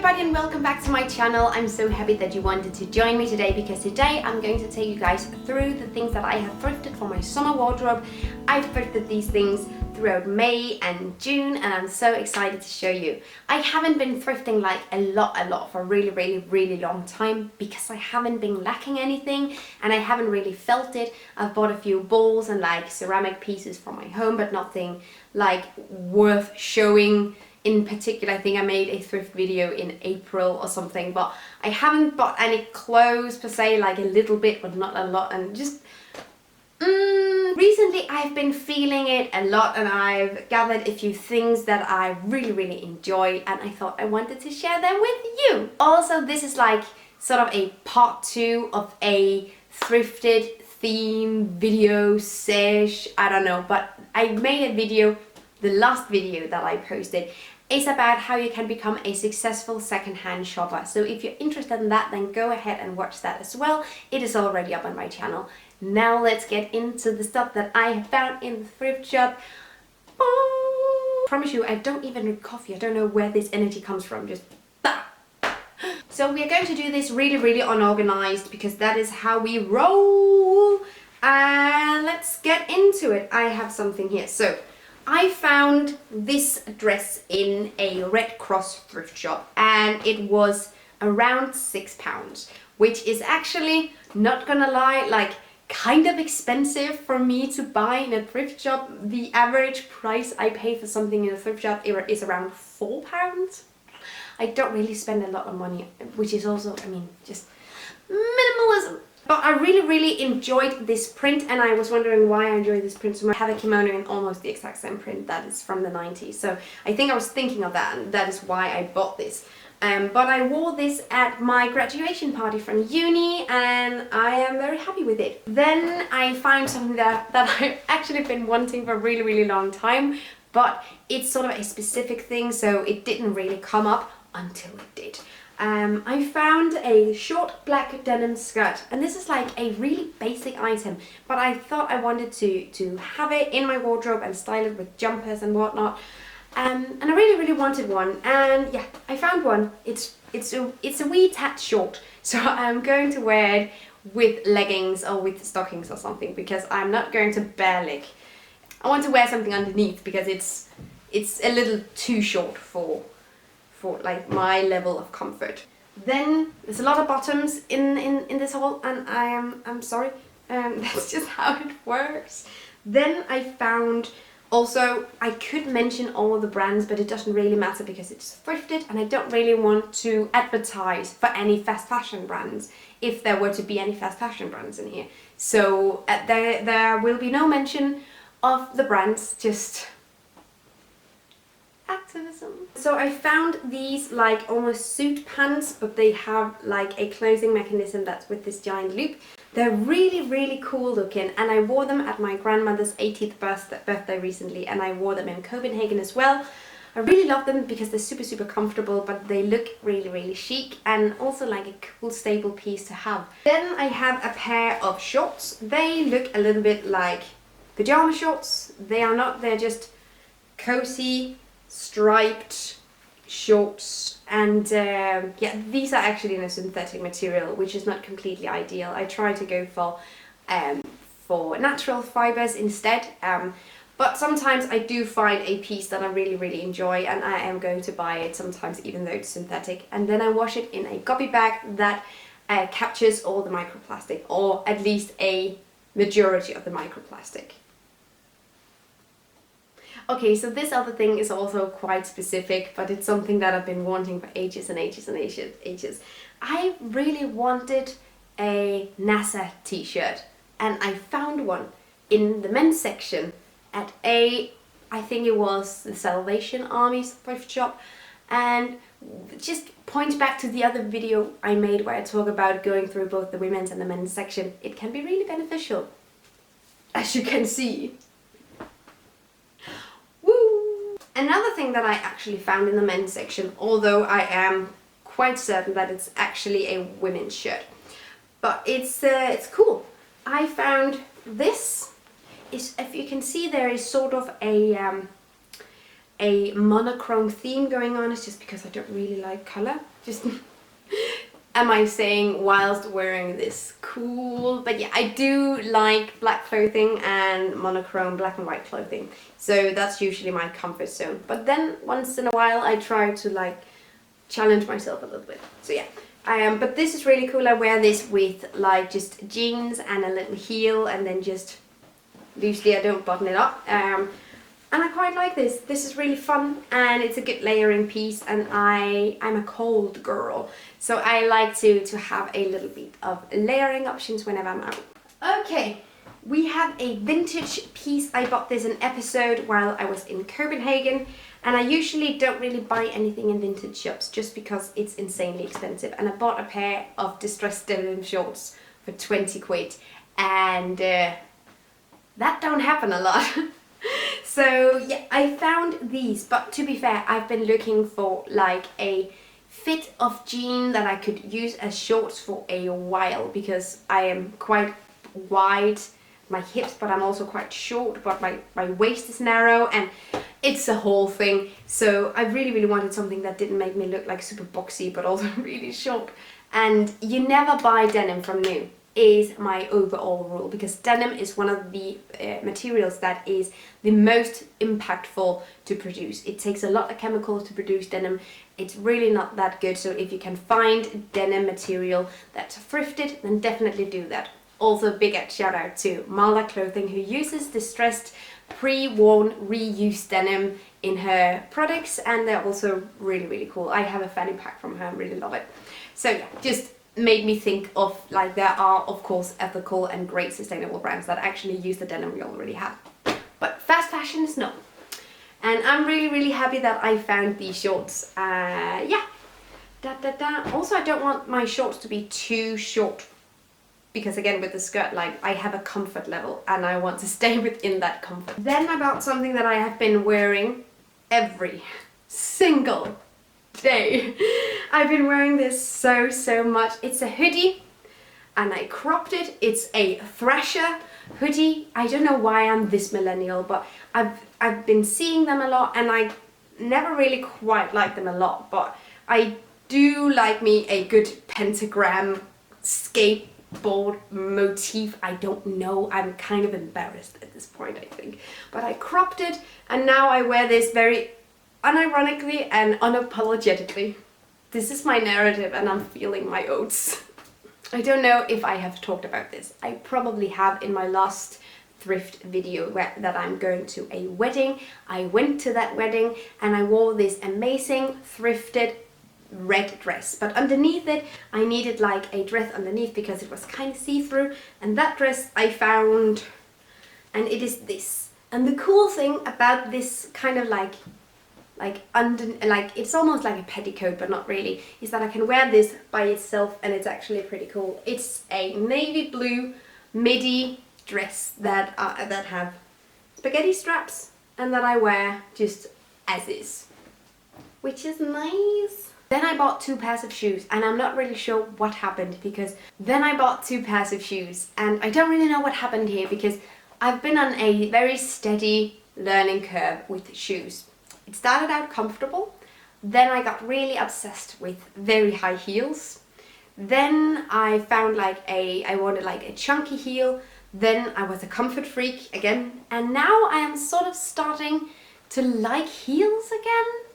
everybody and welcome back to my channel. I'm so happy that you wanted to join me today because today I'm going to take you guys through the things that I have thrifted for my summer wardrobe. I've thrifted these things throughout May and June and I'm so excited to show you. I haven't been thrifting like a lot for a really long time because I haven't been lacking anything and I haven't really felt it. I've bought a few bowls and like ceramic pieces for my home, but nothing like worth showing. In particular, I think I made a thrift video in April or something, but I haven't bought any clothes per se, like a little bit, but not a lot. And just recently I've been feeling it a lot and I've gathered a few things that I really enjoy and I thought I wanted to share them with you. Also, this is like sort of a part 2 of a thrifted theme video sesh, I don't know, but I made a video. The last video that I posted is about how you can become a successful secondhand shopper. So if you're interested in that, then go ahead and watch that as well. It is already up on my channel. Now let's get into the stuff that I have found in the thrift shop. I promise you, I don't even drink coffee. I don't know where this energy comes from. Just so we are going to do this really unorganized because that is how we roll. And let's get into it. I have something here. So I found this dress in a Red Cross thrift shop and it was around £6, which is actually, not gonna lie, like kind of expensive for me to buy in a thrift shop. The average price I pay for something in a thrift shop is around £4. I don't really spend a lot of money, which is also, I mean, just minimalism. But I really enjoyed this print and I was wondering why I enjoyed this print so much. I have a kimono in almost the exact same print that is from the 90s. So I think I was thinking of that and that is why I bought this. But I wore this at my graduation party from uni and I am very happy with it. Then I found something that I've actually been wanting for a really long time, but it's sort of a specific thing, so it didn't really come up until it did. I found a short black denim skirt and this is like a really basic item, but I thought I wanted to have it in my wardrobe and style it with jumpers and whatnot, and I really wanted one, and yeah, I found one. It's a wee tad short, so I'm going to wear it with leggings or with stockings or something because I'm not going to bare leg. I want to wear something underneath because it's a little too short for like my level of comfort. Then there's a lot of bottoms in this haul and I'm sorry, that's just how it works. Then I found, also I could mention all the brands but it doesn't really matter because it's thrifted and I don't really want to advertise for any fast fashion brands if there were to be any fast fashion brands in here. So there will be no mention of the brands, just activism. So I found these like almost suit pants, but they have like a closing mechanism that's with this giant loop. They're really cool looking and I wore them at my grandmother's 80th birthday recently and I wore them in Copenhagen as well. I really love them because they're super comfortable, but they look really chic and also like a cool staple piece to have. Then I have a pair of shorts. They look a little bit like pajama shorts. They are not, they're just cozy striped shorts and yeah, these are actually in a synthetic material, which is not completely ideal. I try to go for natural fibers instead, but sometimes I do find a piece that I really enjoy and I am going to buy it sometimes even though it's synthetic, and then I wash it in a copy bag that captures all the microplastic, or at least a majority of the microplastic. Okay, so this other thing is also quite specific, but it's something that I've been wanting for ages. I really wanted a NASA t-shirt and I found one in the men's section at I think it was the Salvation Army's thrift shop, and just point back to the other video I made where I talk about going through both the women's and the men's section. It can be really beneficial, as you can see. Another thing that I actually found in the men's section, although I am quite certain that it's actually a women's shirt, but it's cool. I found this. If you can see, there is sort of a monochrome theme going on. It's just because I don't really like color. just am I saying whilst wearing this cool? But yeah, I do like black clothing and monochrome black and white clothing. So that's usually my comfort zone. But then once in a while I try to like challenge myself a little bit. So yeah. But this is really cool. I wear this with like just jeans and a little heel, and then just loosely, I don't button it up. And I quite like this. This is really fun, and it's a good layering piece, and I'm a cold girl, so I like to have a little bit of layering options whenever I'm out. Okay, we have a vintage piece. I bought this in episode while I was in Copenhagen, and I usually don't really buy anything in vintage shops just because it's insanely expensive. And I bought a pair of distressed denim shorts for 20 quid, and that don't happen a lot. So yeah, I found these, but to be fair, I've been looking for like a fit of jean that I could use as shorts for a while, because I am quite wide, my hips, but I'm also quite short, but my waist is narrow, and it's a whole thing. So I really wanted something that didn't make me look like super boxy, but also really short. And you never buy denim from new, is my overall rule, because denim is one of the materials that is the most impactful to produce. It takes a lot of chemicals to produce denim. It's really not that good, so if you can find denim material that's thrifted, then definitely do that. Also, big shout out to Malda Clothing, who uses distressed pre-worn reused denim in her products, and they're also really cool. I have a fanny pack from her and really love it. So yeah, just made me think of like, there are of course ethical and great sustainable brands that actually use the denim we already have, but fast fashion is no. And I'm really happy that I found these shorts. Yeah, also I don't want my shorts to be too short, because again with the skirt, like, I have a comfort level and I want to stay within that comfort. Then I bought something that I have been wearing every single day. I've been wearing this so much. It's a hoodie, and I cropped it. It's a Thrasher hoodie. I don't know why I'm this millennial, but I've been seeing them a lot, and I never really quite like them a lot, but I do like me a good pentagram skateboard motif. I don't know, I'm kind of embarrassed at this point, I think, but I cropped it, and now I wear this very unironically and unapologetically. This is my narrative, and I'm feeling my oats. I don't know if I have talked about this. I probably have in my last thrift video that I'm going to a wedding. I went to that wedding and I wore this amazing thrifted red dress, but underneath it I needed like a dress underneath because it was kind of see-through, and that dress I found, and it is this. And the cool thing about this kind of like it's almost like a petticoat, but not really, is that I can wear this by itself, and it's actually pretty cool. It's a navy blue midi dress that have spaghetti straps, and that I wear just as is, which is nice. Then I bought 2 pairs of shoes, and I'm not really sure what happened, because then I bought 2 pairs of shoes, and I don't really know what happened here, because I've been on a very steady learning curve with shoes. It started out comfortable, then I got really obsessed with very high heels, then I found I wanted like a chunky heel, then I was a comfort freak again, and now I am sort of starting to like heels again.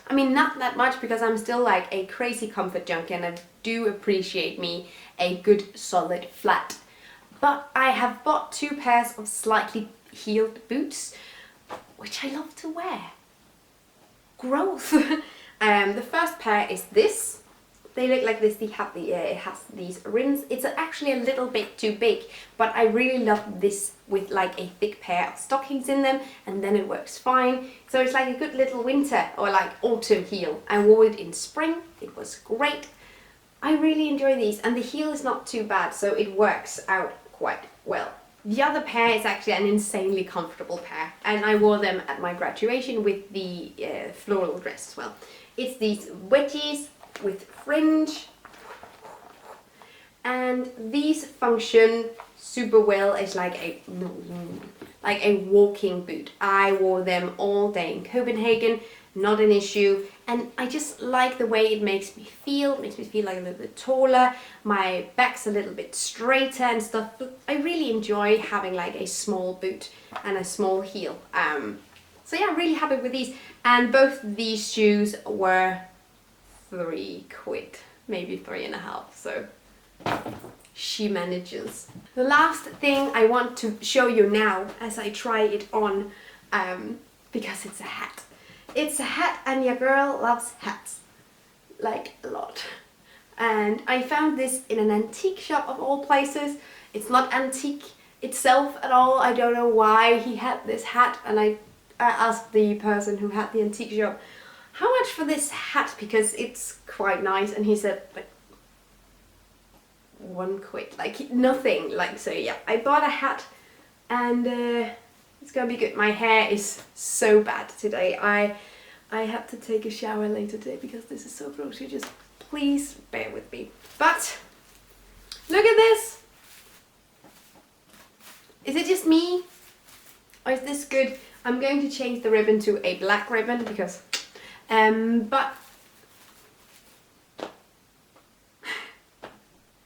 I mean, not that much, because I'm still like a crazy comfort junkie, and I do appreciate me a good solid flat. But I have bought 2 pairs of slightly heeled boots, which I love to wear. Growth. The first pair is this. They look like this. It has these rims. It's actually a little bit too big, but I really love this with like a thick pair of stockings in them, and then it works fine. So it's like a good little winter or like autumn heel. I wore it in spring. It was great. I really enjoy these, and the heel is not too bad, so it works out quite well. The other pair is actually an insanely comfortable pair, and I wore them at my graduation with the floral dress as well. It's these wedgies with fringe, and these function super well as like a walking boot. I wore them all day in Copenhagen. not an issue. And I just like the way it makes me feel. It makes me feel like a little bit taller. My back's a little bit straighter and stuff. But I really enjoy having like a small boot and a small heel. So yeah, I'm really happy with these. And both these shoes were £3, maybe 3.5. So she manages. The last thing I want to show you now as I try it on, because it's a hat. It's a hat and your girl loves hats, like a lot. And I found this in an antique shop of all places. It's not antique itself at all. I don't know why he had this hat, and I asked the person who had the antique shop, how much for this hat, because it's quite nice, and he said like £1, like nothing. Like, so yeah, I bought a hat and it's gonna be good. My hair is so bad today. I have to take a shower later today because this is so gross. You just please bear with me. But look at this. Is it just me or is this good? I'm going to change the ribbon to a black ribbon because but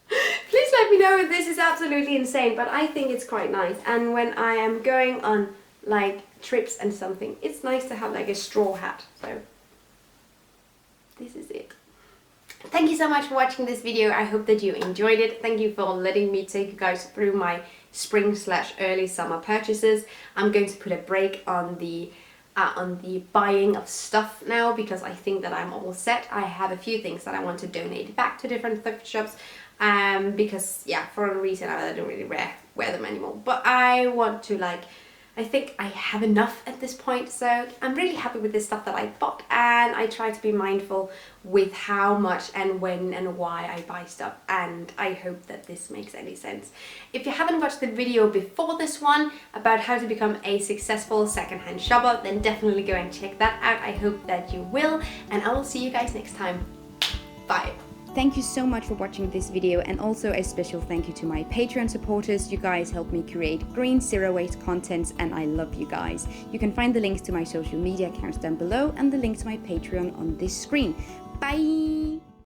please let me know if this is absolutely insane, but I think it's quite nice. And when I am going on like trips and something, it's nice to have like a straw hat. So this is it. Thank you so much for watching this video. I hope that you enjoyed it. Thank you for letting me take you guys through my spring/early summer purchases. I'm going to put a break on the buying of stuff now because I think that I'm all set. I have a few things that I want to donate back to different thrift shops because yeah, for a reason I don't really wear them anymore. But I want to I think I have enough at this point, so I'm really happy with this stuff that I bought, and I try to be mindful with how much and when and why I buy stuff, and I hope that this makes any sense. If you haven't watched the video before this one about how to become a successful secondhand shopper, then definitely go and check that out. I hope that you will, and I will see you guys next time. Bye. Thank you so much for watching this video, and also a special thank you to my Patreon supporters. You guys help me create green zero waste contents, and I love you guys. You can find the links to my social media accounts down below and the link to my Patreon on this screen. Bye!